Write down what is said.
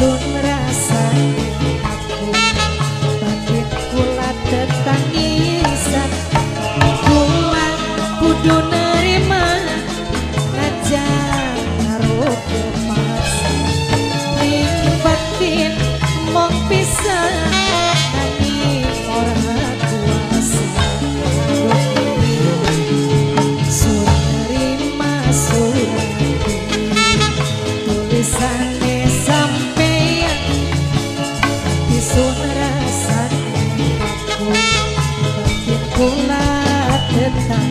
sun rasane aku batin kula tetangisan kula kudu nerima najan karo kepaksa ning batin mong pisan nanging ora kuasa sun nerima surati tulisane sampeyan hati sun rasane aku batin kula tetap